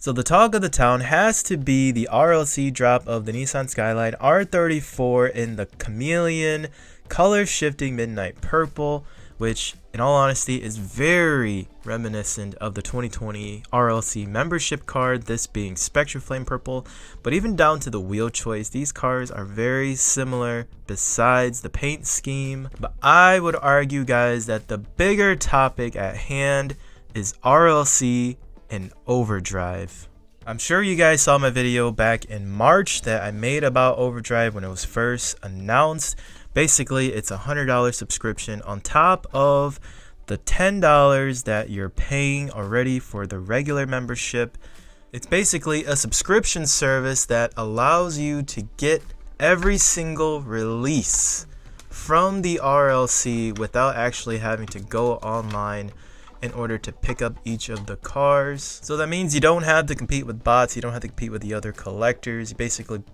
So the talk of the town has to be the RLC drop of the Nissan Skyline R34 in the chameleon color shifting midnight purple, which in all honesty is very reminiscent of the 2020 RLC membership card, this being Spectra Flame purple. But even down to the wheel choice, these cars are very similar besides the paint scheme. But I would argue, guys, that the bigger topic at hand is RLC and Overdrive. I'm sure you guys saw my video back in March that I made about Overdrive when it was first announced. Basically, it's a $100 subscription on top of the $10 that you're paying already for the regular membership. It's basically a subscription service that allows you to get every single release from the RLC without actually having to go online in order to pick up each of the cars. So that means you don't have to compete with bots, you don't have to compete with the other collectors. You basically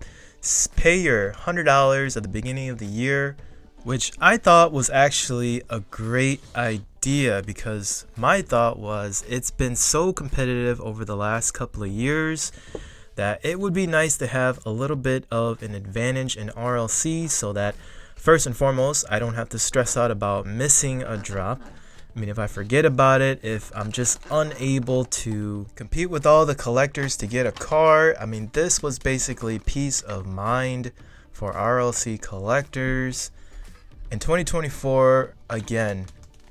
pay your $100 at the beginning of the year, which I thought was actually a great idea, because my thought was it's been so competitive over the last couple of years that it would be nice to have a little bit of an advantage in RLC, so that first and foremost I don't have to stress out about missing a drop. I mean, if I forget about it, if I'm just unable to compete with all the collectors to get a car, I mean, this was basically peace of mind for RLC collectors. And 2024, again,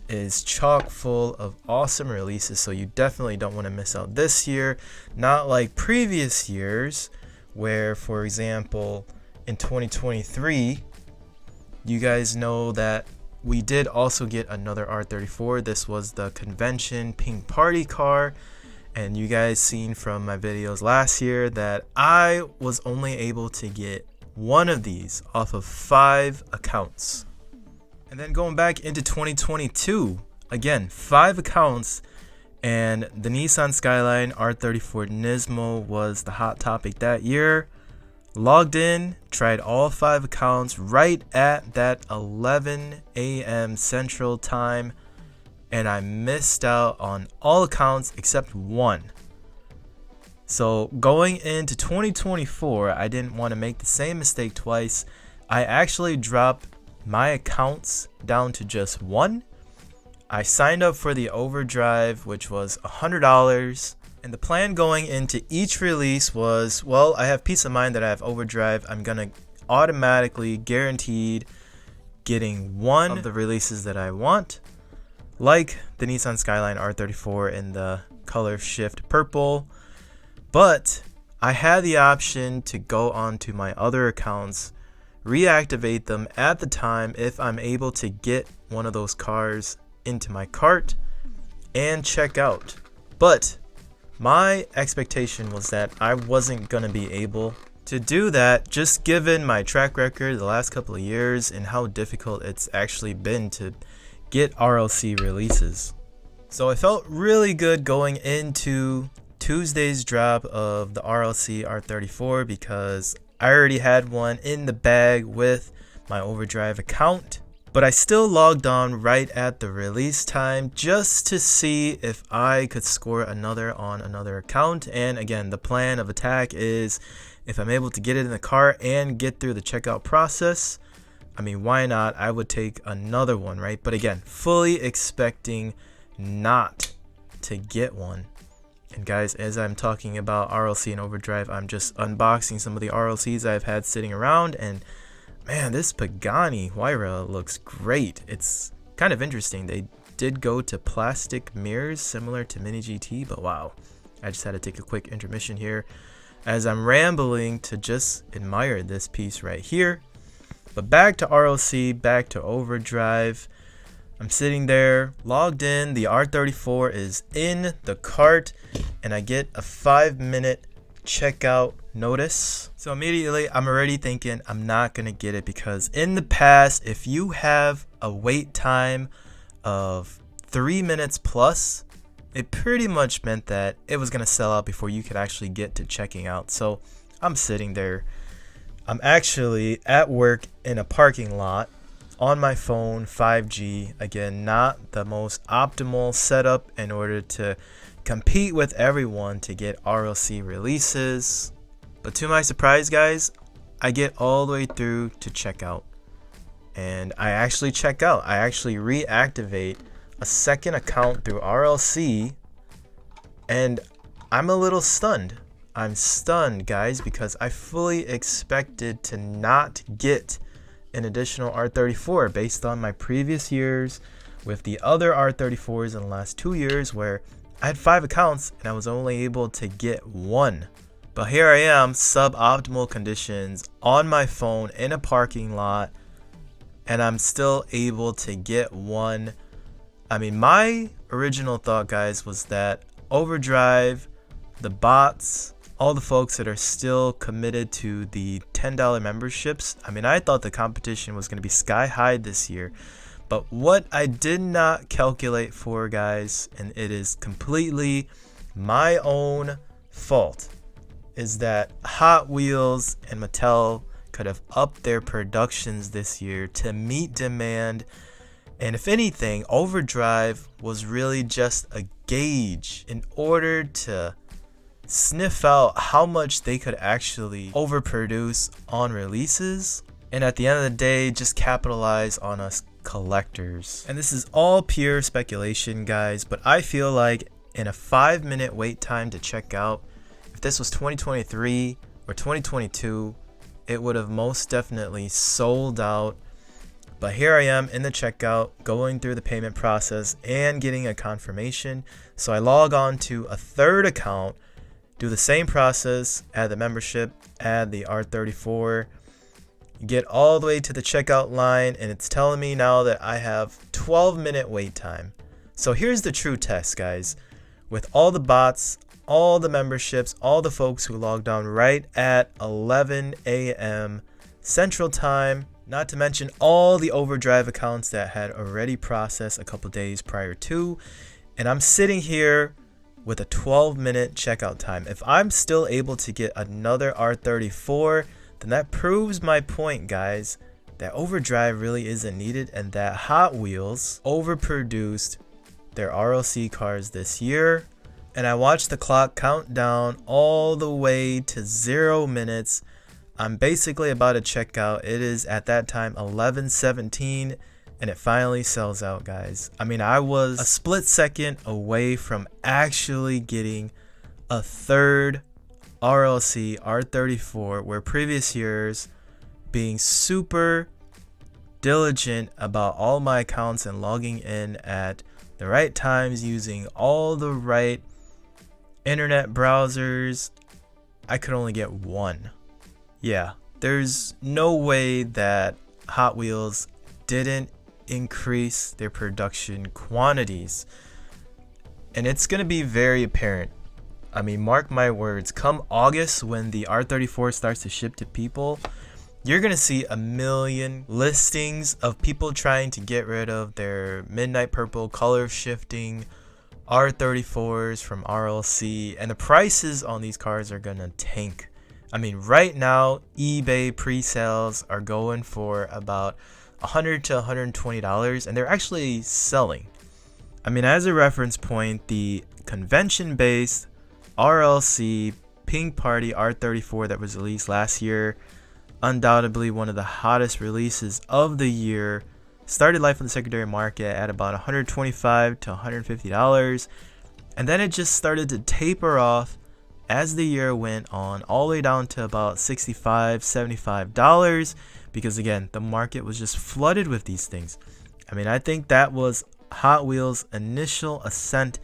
is chock full of awesome releases, so you definitely don't want to miss out this year. Not like previous years, where, for example, in 2023, you guys know that we did also get another R34. This was the convention pink party car, and you guys seen from my videos last year that I was only able to get one of these off of 5 accounts. And then going back into 2022, again, 5 accounts, and the Nissan Skyline R34 Nismo was the hot topic that year. Logged in, tried all 5 accounts right at that 11 a.m. Central Time, and I missed out on all accounts except one. So going into 2024, I didn't want to make the same mistake twice. I actually dropped my accounts down to just one. I signed up for the Overdrive, which was $100. And the plan going into each release was, well, I have peace of mind that I have Overdrive. I'm going to automatically guaranteed getting one of the releases that I want, like the Nissan Skyline R34 in the color shift purple. But I had the option to go onto my other accounts, reactivate them at the time if I'm able to get one of those cars into my cart and check out. But my expectation was that I wasn't going to be able to do that, just given my track record the last couple of years and how difficult it's actually been to get RLC releases. So I felt really good going into Tuesday's drop of the RLC R34 because I already had one in the bag with my Overdrive account. But I still logged on right at the release time just to see if I could score another on another account. And again, the plan of attack is if I'm able to get it in the car and get through the checkout process, I mean, why not? I would take another one, right? But again, fully expecting not to get one. And guys, as I'm talking about RLC and Overdrive, I'm just unboxing some of the RLCs I've had sitting around, and man, this Pagani Huayra looks great. It's kind of interesting. They did go to plastic mirrors similar to Mini GT, but wow. I just had to take a quick intermission here as I'm rambling to just admire this piece right here. But back to RLC, back to Overdrive. I'm sitting there, logged in. The R34 is in the cart, and I get a 5-minute checkout notice. So immediately I'm already thinking I'm not gonna get it, because in the past, if you have a wait time of 3 minutes plus, it pretty much meant that it was gonna sell out before you could actually get to checking out. So I'm sitting there. I'm actually at work in a parking lot on my phone, 5G. Again, not the most optimal setup in order to compete with everyone to get RLC releases. But to my surprise, guys, I get all the way through to checkout. And I actually check out. I actually reactivate a second account through RLC. And I'm a little stunned. I'm stunned, guys, because I fully expected to not get an additional R34 based on my previous years with the other R34s in the last 2 years, where I had 5 accounts and I was only able to get 1. But here I am, suboptimal conditions on my phone in a parking lot, and I'm still able to get 1. I mean, my original thought, guys, was that Overdrive, the bots, all the folks that are still committed to the $10 memberships, I mean, I thought the competition was going to be sky high this year. But what I did not calculate for, guys, and it is completely my own fault, is that Hot Wheels and Mattel could have upped their productions this year to meet demand. And if anything, Overdrive was really just a gauge in order to sniff out how much they could actually overproduce on releases, and at the end of the day just capitalize on us collectors. And this is all pure speculation, guys, but I feel like in a 5-minute wait time to check out, if this was 2023 or 2022, it would have most definitely sold out. But here I am in the checkout, going through the payment process and getting a confirmation. So I log on to a third account, do the same process, add the membership, add the R34, get all the way to the checkout line, and it's telling me now that I have 12-minute wait time. So here's the true test, guys. With all the bots, all the memberships, all the folks who logged on right at 11 a.m. Central Time, not to mention all the Overdrive accounts that had already processed a couple days prior to, and I'm sitting here with a 12-minute checkout time. If I'm still able to get another R34, then that proves my point, guys, that Overdrive really isn't needed and that Hot Wheels overproduced their RLC cars this year. And I watched the clock count down all the way to 0 minutes. I'm basically about to check out. It is at that time 11:17, and it finally sells out, guys. I mean, I was a split second away from actually getting a third RLC R34, where previous years, being super diligent about all my accounts and logging in at the right times, using all the right internet browsers, I could only get 1. Yeah, there's no way that Hot Wheels didn't increase their production quantities, and it's going to be very apparent. I mean, mark my words, come August when the R34 starts to ship to people, you're going to see a million listings of people trying to get rid of their midnight purple color shifting R34s from RLC, and the prices on these cars are going to tank. I mean, right now, eBay pre-sales are going for about $100 to $120, and they're actually selling. I mean, as a reference point, the convention-based RLC Pink Party R34 that was released last year, undoubtedly one of the hottest releases of the year, started life on the secondary market at about $125 to $150, and then it just started to taper off as the year went on, all the way down to about $65, $75, because again, the market was just flooded with these things. I mean, I think that was Hot Wheels' initial ascent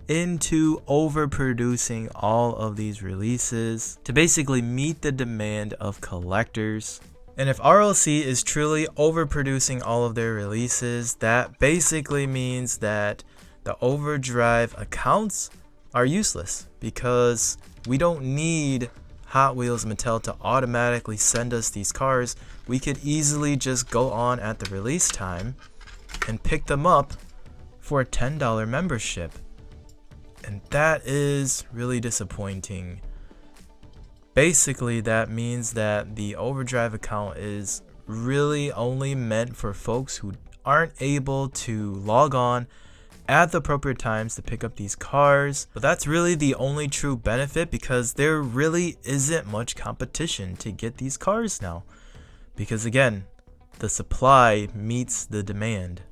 into overproducing all of these releases to basically meet the demand of collectors. And if RLC is truly overproducing all of their releases, that basically means that the Overdrive accounts are useless, because we don't need Hot Wheels Mattel to automatically send us these cars. We could easily just go on at the release time and pick them up for a $10 membership. And that is really disappointing. Basically, that means that the Overdrive account is really only meant for folks who aren't able to log on at the appropriate times to pick up these cars. But that's really the only true benefit, because there really isn't much competition to get these cars now. Because again, the supply meets the demand.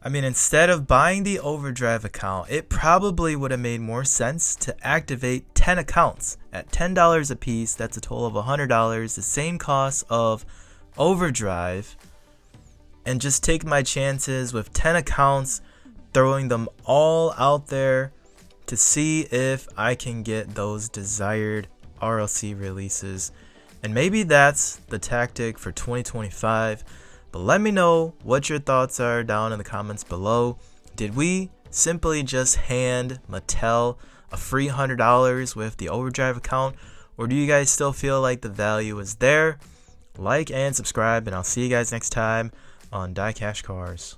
I mean, instead of buying the Overdrive account, it probably would have made more sense to activate 10 accounts at $10 a piece. That's a total of $100, the same cost of Overdrive, and just take my chances with 10 accounts, throwing them all out there to see if I can get those desired RLC releases. And maybe that's the tactic for 2025. But let me know what your thoughts are down in the comments below. Did we simply just hand Mattel a free $100 with the Overdrive account? Or do you guys still feel like the value is there? Like and subscribe, and I'll see you guys next time on DieCash Cars.